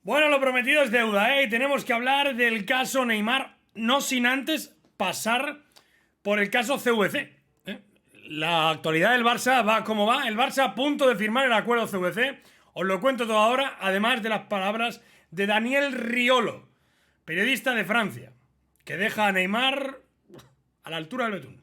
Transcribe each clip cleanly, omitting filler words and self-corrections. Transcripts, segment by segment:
Bueno, lo prometido es deuda, ¿eh? Y tenemos que hablar del caso Neymar, no sin antes pasar por el caso CVC. ¿eh? La actualidad del Barça va como va. El Barça a punto de firmar el acuerdo CVC. Os lo cuento todo ahora, además de las palabras de Daniel Riolo, periodista de Francia, que deja a Neymar a la altura del betún.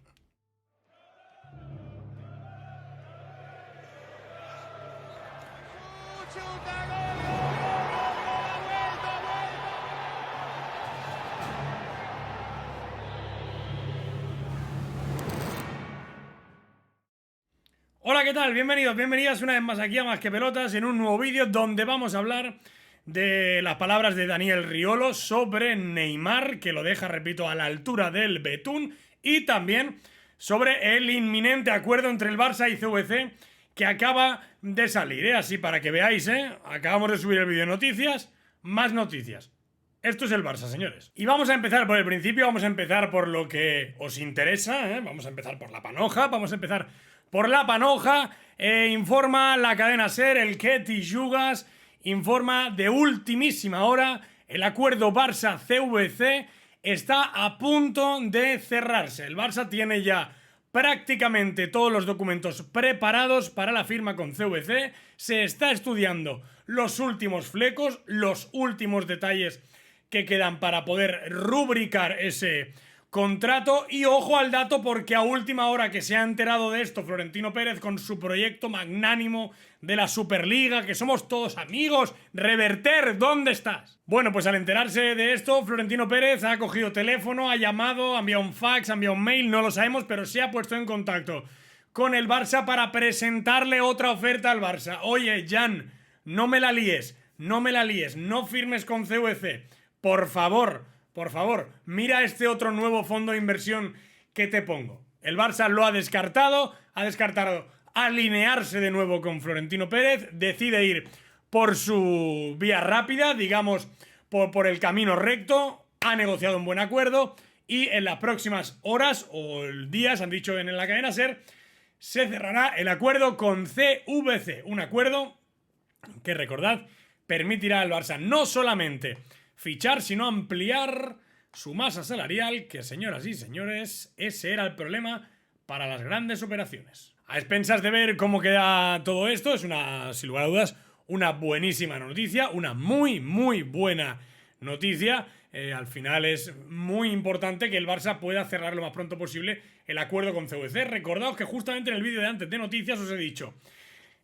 Hola, ¿qué tal? Bienvenidos, bienvenidas una vez más aquí a Más que Pelotas en un nuevo vídeo donde vamos a hablar de las palabras de Daniel Riolo sobre Neymar, que lo deja, repito, a la altura del betún, y también sobre el inminente acuerdo entre el Barça y CVC que acaba de salir, ¿eh? Así para que veáis, acabamos de subir el vídeo de noticias, más noticias. Esto es el Barça, señores. Y vamos a empezar por el principio, vamos a empezar por lo que os interesa, vamos a empezar por la panoja, vamos a empezar por la panoja. Informa la cadena SER, el Ketty Yugas, informa de ultimísima hora, el acuerdo Barça-CVC está a punto de cerrarse. El Barça tiene ya prácticamente todos los documentos preparados para la firma con CVC, se está estudiando los últimos flecos, los últimos detalles que quedan para poder rubricar ese contrato. Y ojo al dato, porque a última hora que se ha enterado de esto Florentino Pérez con su proyecto magnánimo de la Superliga, que somos todos amigos, Reverter, ¿dónde estás? Bueno, pues al enterarse de esto, Florentino Pérez ha cogido teléfono, ha llamado, ha enviado un fax, ha enviado un mail, no lo sabemos, pero se ha puesto en contacto con el Barça para presentarle otra oferta al Barça. Oye, Jan, no me la líes, no firmes con CVC. Por favor, mira este otro nuevo fondo de inversión que te pongo. El Barça lo ha descartado alinearse de nuevo con Florentino Pérez, decide ir por su vía rápida, digamos, por el camino recto, ha negociado un buen acuerdo y en las próximas horas o días, han dicho en la cadena SER, se cerrará el acuerdo con CVC, un acuerdo que, recordad, permitirá al Barça no solamente fichar, sino ampliar su masa salarial, que, señoras y señores, ese era el problema para las grandes operaciones. A expensas de ver cómo queda todo esto, es una, sin lugar a dudas, una buenísima noticia, una muy buena noticia. Al final es muy importante que el Barça pueda cerrar lo más pronto posible el acuerdo con CVC. Recordaos que justamente en el vídeo de antes de noticias os he dicho,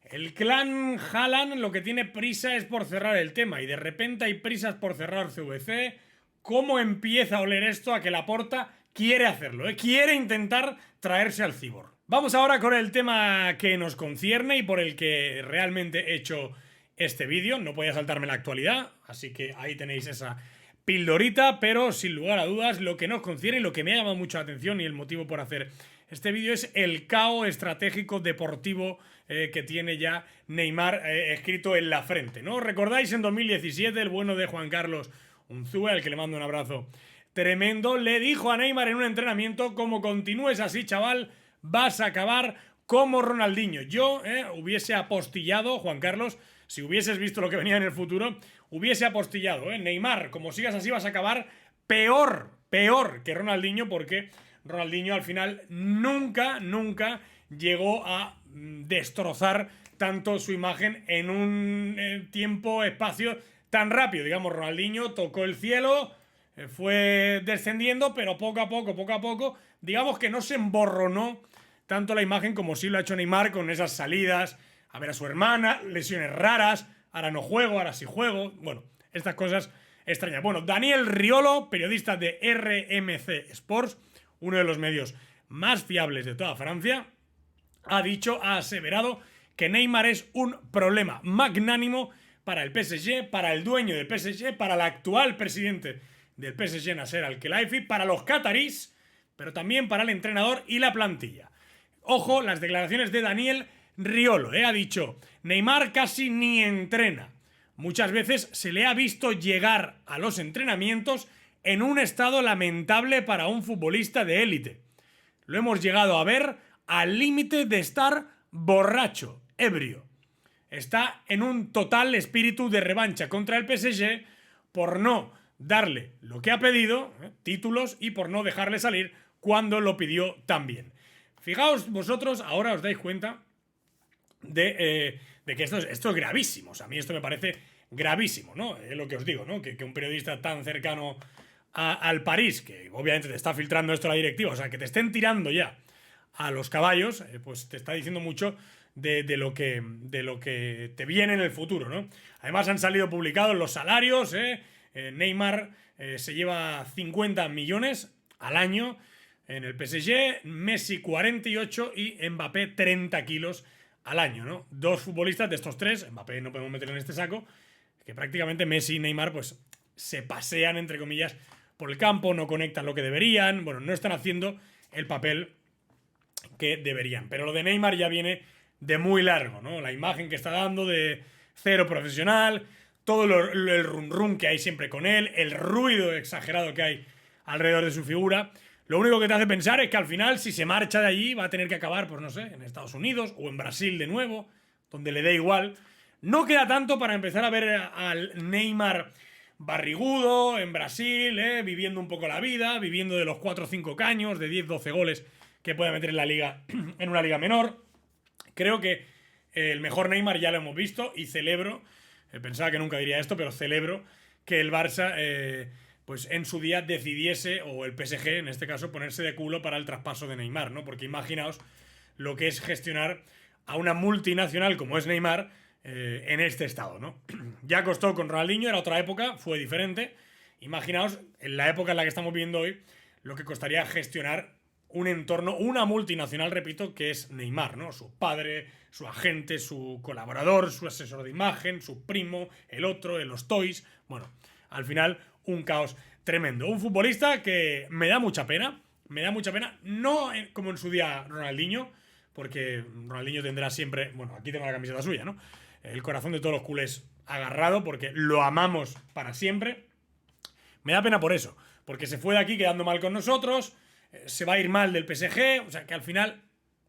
el clan Haaland lo que tiene prisa es por cerrar el tema, y de repente hay prisas por cerrar CVC. ¿Cómo empieza a oler esto a que Laporta quiere hacerlo? Quiere intentar traerse al Cibor. Vamos ahora con el tema que nos concierne y por el que realmente he hecho este vídeo. No podía saltarme la actualidad, así que ahí tenéis esa pildorita, pero sin lugar a dudas lo que nos concierne y lo que me ha llamado mucho la atención y el motivo por hacer este vídeo es el caos estratégico deportivo que tiene ya Neymar escrito en la frente, ¿no? ¿Recordáis en 2017 el bueno de Juan Carlos Unzúa, al que le mando un abrazo tremendo, le dijo a Neymar en un entrenamiento: como continúes así, chaval, vas a acabar como Ronaldinho? Yo hubiese apostillado, Juan Carlos, si hubieses visto lo que venía en el futuro, hubiese apostillado, Neymar, como sigas así vas a acabar peor que Ronaldinho, porque Ronaldinho al final nunca llegó a destrozar tanto su imagen en un tiempo, espacio tan rápido. Digamos, Ronaldinho tocó el cielo, fue descendiendo, pero poco a poco, digamos que no se emborronó tanto la imagen como sí lo ha hecho Neymar con esas salidas a ver a su hermana, lesiones raras, ahora no juego, ahora sí juego, bueno, estas cosas extrañas. Bueno, Daniel Riolo, periodista de RMC Sports, uno de los medios más fiables de toda Francia, ha aseverado que Neymar es un problema magnánimo para el PSG, para el dueño del PSG, para el actual presidente del PSG, Nasser Al-Khelaifi, para los catarís, pero también para el entrenador y la plantilla. Ojo, las declaraciones de Daniel Riolo, ha dicho: Neymar casi ni entrena. Muchas veces se le ha visto llegar a los entrenamientos en un estado lamentable para un futbolista de élite. Lo hemos llegado a ver al límite de estar borracho, ebrio. está en un total espíritu de revancha contra el PSG por no darle lo que ha pedido, títulos, y por no dejarle salir cuando lo pidió también. Fijaos vosotros, ahora os dais cuenta de que esto es gravísimo. O sea, a mí esto me parece gravísimo, ¿no? Es lo que os digo, ¿no? Que un periodista tan cercano al París, que obviamente te está filtrando esto a la directiva, o sea, que te estén tirando ya a los caballos, pues te está diciendo mucho de lo que te viene en el futuro, ¿no? Además han salido publicados los salarios, Neymar se lleva 50 millones al año en el PSG, Messi 48 y Mbappé 30 kilos al año, ¿no? Dos futbolistas de estos tres, Mbappé no podemos meter en este saco, que prácticamente Messi y Neymar pues se pasean, entre comillas, por el campo, no conectan lo que deberían, bueno, no están haciendo el papel que deberían. Pero lo de Neymar ya viene de muy largo, ¿no? La imagen que está dando de cero profesional, todo el rum que hay siempre con él, el ruido exagerado que hay alrededor de su figura. Lo único que te hace pensar es que al final, si se marcha de allí, va a tener que acabar, pues no sé, en Estados Unidos o en Brasil de nuevo, donde le dé igual. No queda tanto para empezar a ver al Neymar barrigudo en Brasil, viviendo un poco la vida, viviendo de los 4 o 5 caños, de 10-12 goles que puede meter en la liga, en una liga menor. Creo que el mejor Neymar ya lo hemos visto y celebro, pensaba que nunca diría esto, pero celebro que el Barça pues en su día decidiese, o el PSG en este caso, ponerse de culo para el traspaso de Neymar, ¿no? Porque imaginaos lo que es gestionar a una multinacional como es Neymar en este estado, ¿no? Ya costó con Ronaldinho, era otra época, fue diferente. Imaginaos, en la época en la que estamos viviendo hoy, lo que costaría gestionar un entorno, una multinacional, repito, que es Neymar, ¿no? Su padre, su agente, su colaborador, su asesor de imagen, su primo, el otro, los toys. Bueno, al final, un caos tremendo. Un futbolista que me da mucha pena, no como en su día Ronaldinho, porque Ronaldinho tendrá siempre, bueno, aquí tengo la camiseta suya, ¿no? El corazón de todos los culés agarrado, porque lo amamos para siempre. Me da pena por eso, porque se fue de aquí quedando mal con nosotros, se va a ir mal del PSG, o sea que al final,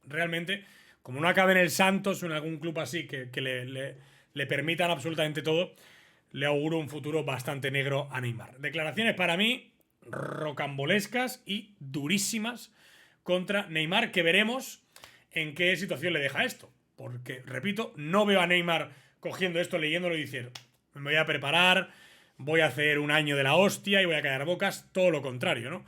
realmente, como no acabe en el Santos o en algún club así que le permitan absolutamente todo, le auguro un futuro bastante negro a Neymar. Declaraciones para mí rocambolescas y durísimas contra Neymar, que veremos en qué situación le deja esto. Porque, repito, no veo a Neymar cogiendo esto, leyéndolo y diciendo, me voy a preparar, voy a hacer un año de la hostia y voy a callar bocas. Todo lo contrario, ¿no?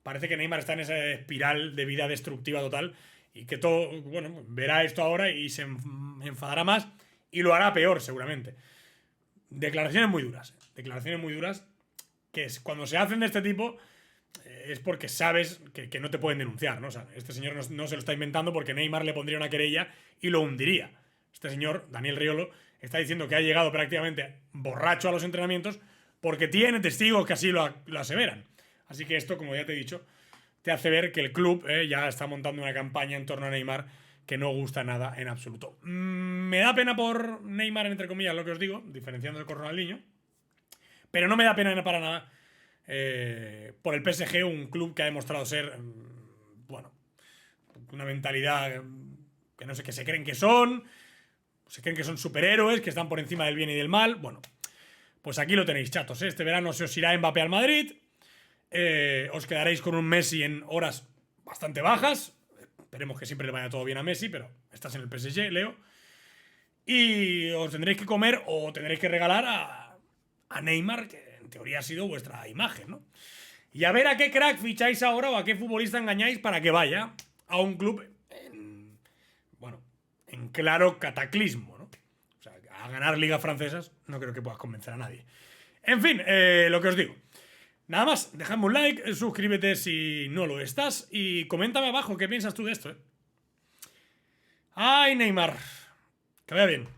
Parece que Neymar está en esa espiral de vida destructiva total y que todo, bueno, verá esto ahora y se enfadará más y lo hará peor seguramente. Declaraciones muy duras que cuando se hacen de este tipo es porque sabes que no te pueden denunciar, ¿no? O sea, este señor no se lo está inventando porque Neymar le pondría una querella y lo hundiría. Este señor, Daniel Riolo, está diciendo que ha llegado prácticamente borracho a los entrenamientos porque tiene testigos que así lo aseveran. Así que esto, como ya te he dicho, te hace ver que el club ya está montando una campaña en torno a Neymar que no gusta nada en absoluto. Me da pena por Neymar, entre comillas, lo que os digo, diferenciándose con Ronaldinho, pero no me da pena para nada por el PSG, un club que ha demostrado ser, bueno, una mentalidad que no sé, que se creen que son superhéroes, que están por encima del bien y del mal. Bueno, pues aquí lo tenéis, chatos, ¿eh? Este verano se os irá Mbappé al Madrid, os quedaréis con un Messi en horas bastante bajas. Esperemos que siempre le vaya todo bien a Messi, pero estás en el PSG, Leo. Y os tendréis que comer o tendréis que regalar a Neymar, que en teoría ha sido vuestra imagen, ¿no? Y a ver a qué crack ficháis ahora o a qué futbolista engañáis para que vaya a un club en claro cataclismo, ¿no? O sea, a ganar ligas francesas no creo que puedas convencer a nadie. En fin, lo que os digo. Nada más, dejadme un like, suscríbete si no lo estás y coméntame abajo qué piensas tú de esto, ¿eh? ¡Ay, Neymar! Que vaya bien.